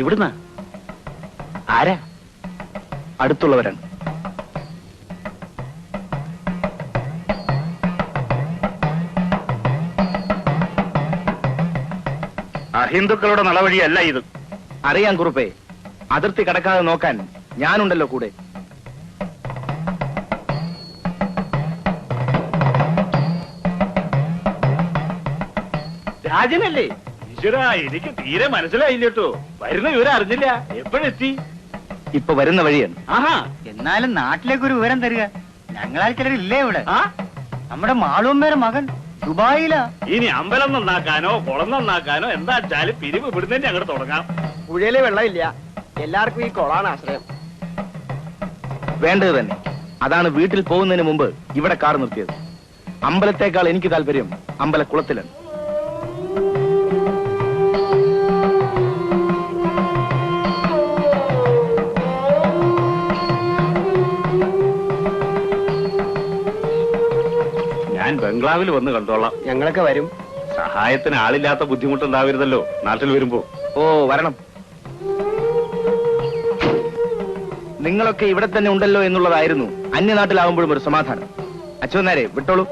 എവിടുന്ന? ആരാ? അടുത്തുള്ളവരാണ്. അഹിന്ദുക്കളുടെ നടവഴിയല്ല ഇത്. അറിയാം കുറുപ്പേ, അതിർത്തി കടക്കാതെ നോക്കാൻ ഞാനുണ്ടല്ലോ കൂടെ. രാജനല്ലേ? ഈശ്വരാ, എനിക്ക് തീരെ മനസ്സിലായില്ല കേട്ടോ. വരുന്ന വിവരം അറിഞ്ഞില്ല. എപ്പോഴെത്തി? ഇപ്പൊ വരുന്ന വഴിയാണ്. ആഹാ, എന്നാലും നാട്ടിലേക്ക് ഒരു വിവരം തരിക. ഞങ്ങളാൽ ചിലരില്ലേ ഇവിടെ? നമ്മുടെ മാളൂമ്മയുടെ മകൻ ദുബായിലാ. ഇനി അമ്പലം നന്നാക്കാനോ കുളം നന്നാക്കാനോ എന്താ വെച്ചാല് പിരിവ് ഇവിടുന്ന് അങ്ങോട്ട് തുടങ്ങാം. പുഴയില് വെള്ളമില്ല, എല്ലാവർക്കും ഈ കുളമാണ് ആശ്രയം. വേണ്ടത് തന്നെ. അതാണ് വീട്ടിൽ പോകുന്നതിന് മുമ്പ് ഇവിടെ കാർ നിർത്തിയത്. അമ്പലത്തേക്കാൾ എനിക്ക് താല്പര്യം അമ്പലക്കുളത്തിലാണ്. ഞാൻ ബംഗ്ലാവിൽ വന്ന് കണ്ടോളാം. ഞങ്ങളൊക്കെ വരും. സഹായത്തിന് ആളില്ലാത്ത ബുദ്ധിമുട്ടുണ്ടാവരുതല്ലോ നാട്ടിൽ വരുമ്പോ. ഓ, വരണം. നിങ്ങളൊക്കെ ഇവിടെ തന്നെ ഉണ്ടല്ലോ എന്നുള്ളതായിരുന്നു അന്യനാട്ടിലാവുമ്പോഴും ഒരു സമാധാനം. അച്ഛനാരെ വിട്ടോളൂ.